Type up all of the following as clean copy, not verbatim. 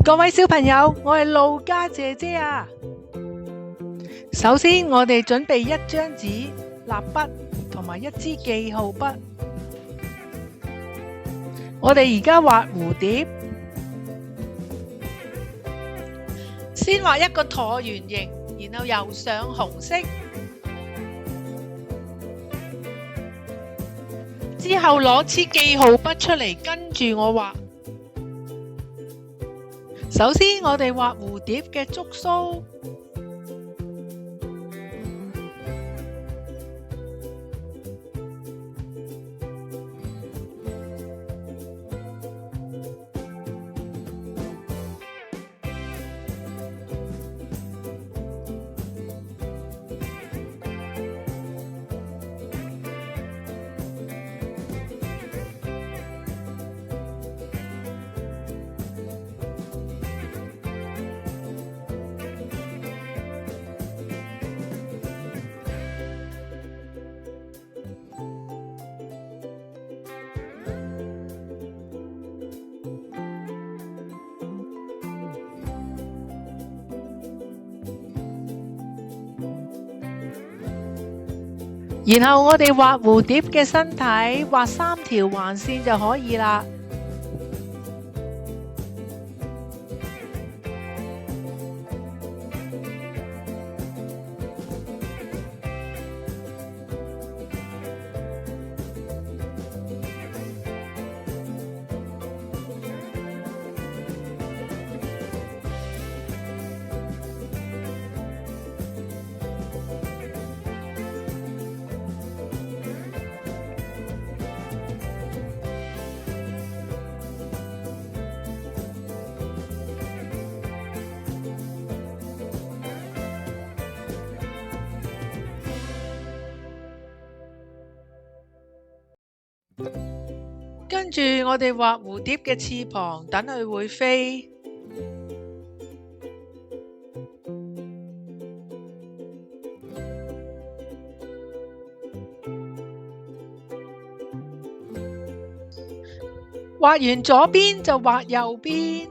各位小朋友，我係路家姐姐啊。首先，我哋準備一張紙、蠟筆同埋一支記號筆。我哋而家畫蝴蝶，先畫一個橢圓形，然後油上紅色，之後攞支記號筆出嚟，跟住我畫。首先，我哋畫蝴蝶嘅觸鬚，然後我哋畫蝴蝶嘅身體，畫3條橫線就可以啦。跟住我哋畫蝴蝶嘅翅膀，等佢會飛。畫完左邊就畫右邊。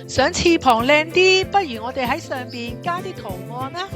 想翅膀靚啲，不如我哋喺上邊加啲圖案啦。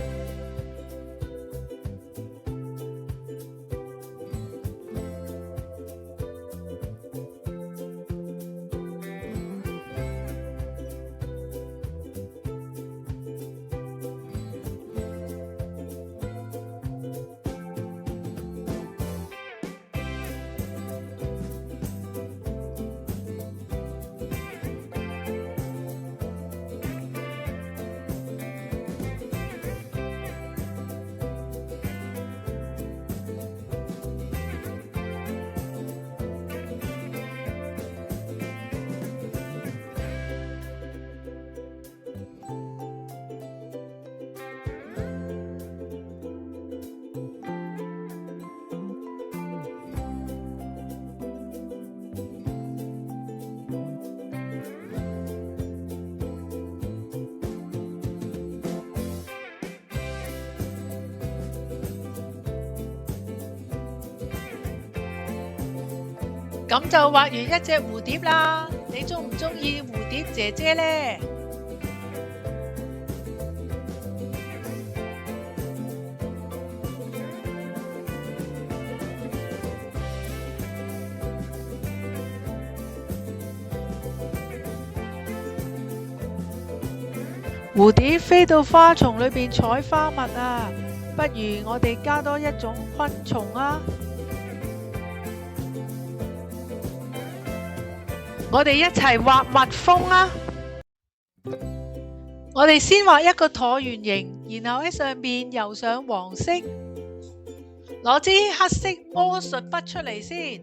咁就畫完一隻蝴蝶啦，你中唔中意蝴蝶姐姐呢？蝴蝶飛到花叢裏邊採花蜜啊，不如我哋加多一種昆蟲啊！我哋一齊畫蜜蜂啊！我哋先畫一個橢圓形，然後喺上邊油上黃色，攞支黑色魔術筆出嚟先。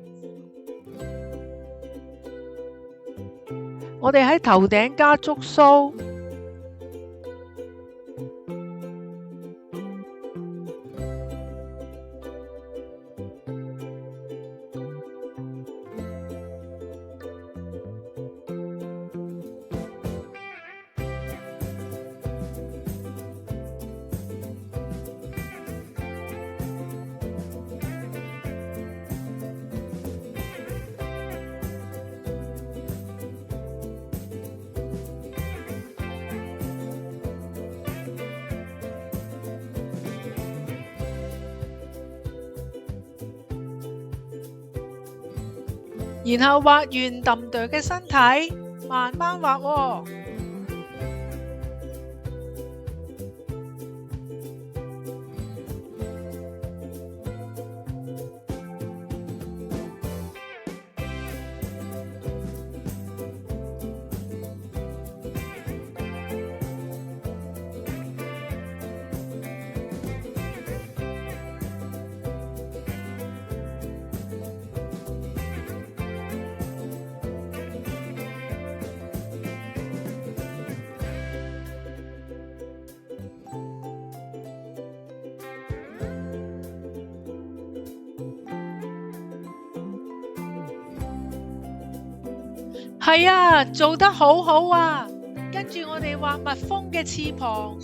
我哋喺頭頂加觸鬚，然後畫完揼哚嘅身體，慢慢畫喎。係啊，做得好好啊！跟住我哋畫蜜蜂嘅翅膀。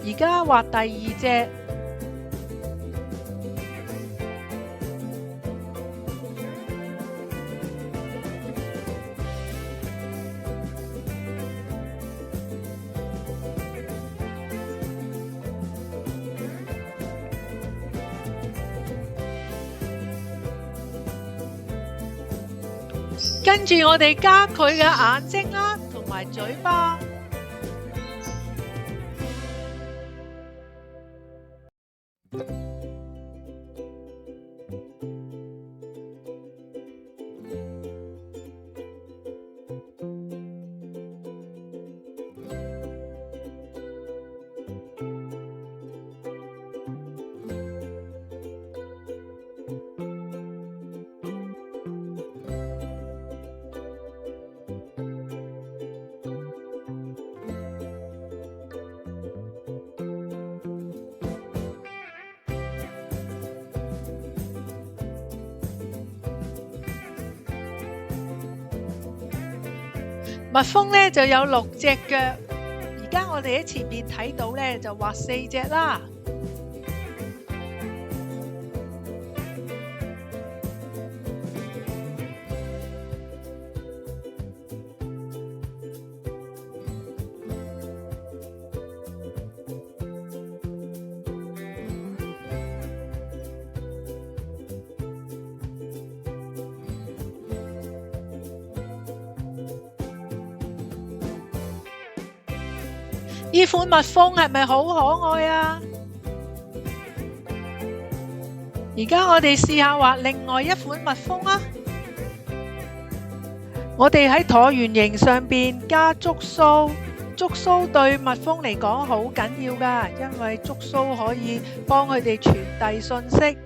而家畫第二隻。跟住我哋加佢嘅眼睛啦，同埋嘴巴。蜜蜂呢就有6隻腳，而家我哋喺前面睇到呢就畫4隻啦。呢款蜜蜂係咪好可愛啊？而家我哋試下畫另外一款蜜蜂啊！我哋喺橢圓形上邊加觸鬚，觸鬚對蜜蜂嚟講好緊要㗎，因為觸鬚可以幫佢哋傳遞信息。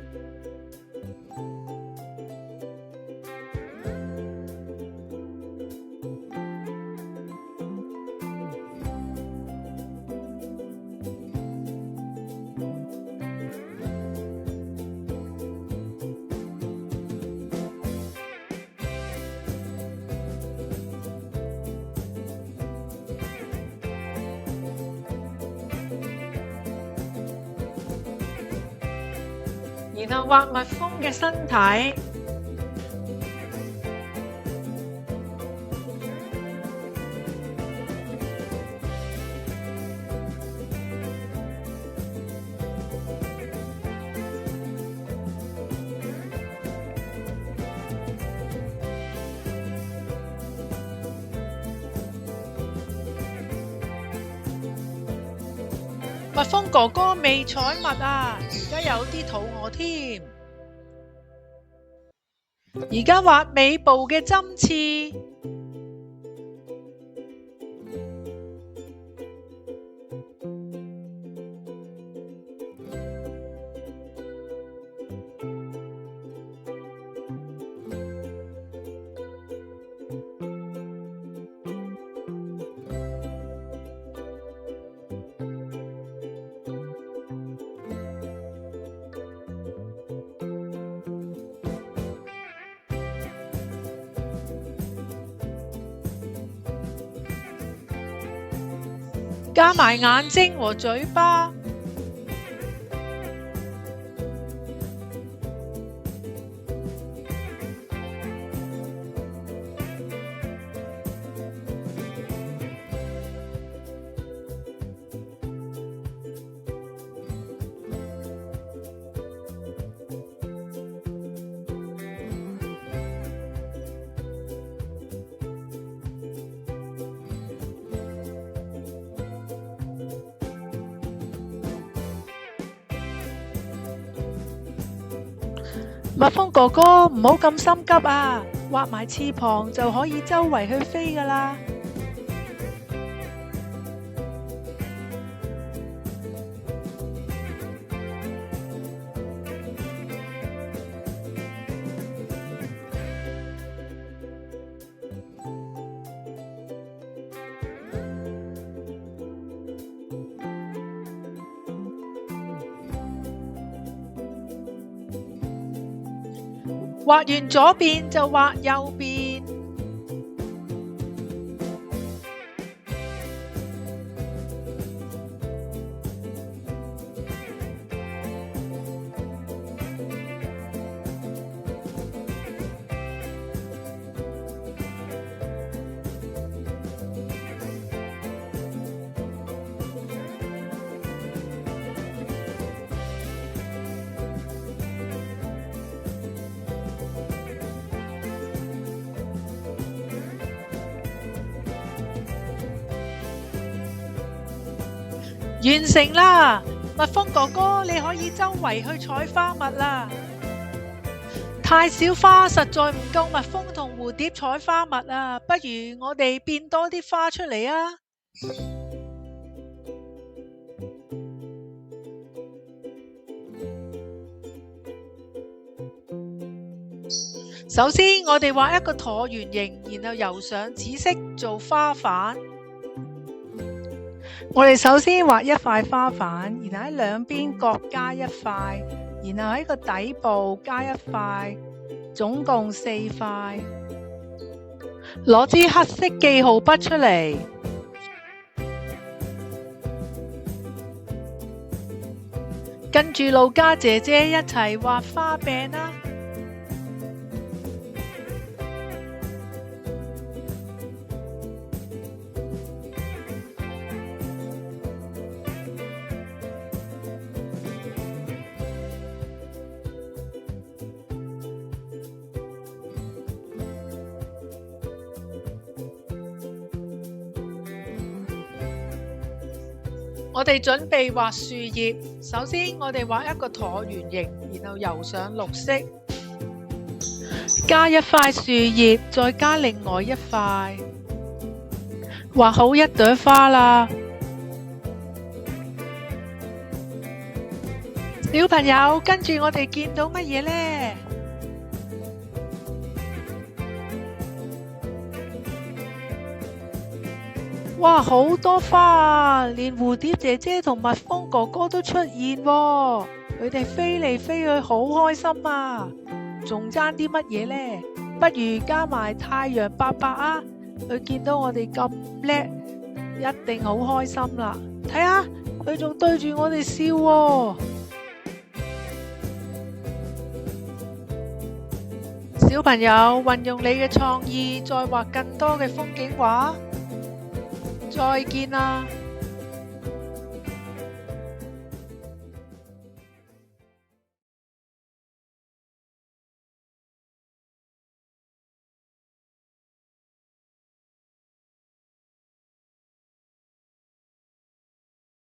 然後畫蜜蜂嘅身體，蜜蜂哥哥未採蜜啊，而家有啲肚餓添。而家畫尾部嘅針刺，加埋眼睛和嘴巴。蜜蜂哥哥唔好咁心急啊，畫埋翅膀就可以周圍去飛㗎喇。畫完左邊就畫右邊。完成啦！蜜蜂哥哥，你可以周圍去採花蜜啦。太少花，實在唔夠蜜蜂同蝴蝶採花蜜啊！不如我哋變多啲花出嚟啊！首先，我哋畫一個橢圓形，然後油上紫色做花瓣。我哋首先畫一塊花瓣，然後喺兩邊各加一塊，然後喺個底部加一塊，總共4塊。攞支黑色記號筆出嚟，跟住路家姐姐一齊畫花柄啦。我哋準備畫樹葉，首先我哋畫一個橢圓形，然後油上綠色，加一塊樹葉，再加另外一塊，畫好一朵花啦。小朋友，跟住我哋見到乜嘢呢？哇，好多花啊！連蝴蝶姐姐同蜜蜂哥哥都出現喎，佢哋飛嚟飛去，好開心啊！仲爭啲乜嘢呢？不如加埋太陽伯伯啊！佢見到我哋咁叻，一定好開心啦！睇下，佢仲對住我哋笑喎。小朋友，運用你嘅創意，再畫更多嘅風景畫。再見啦！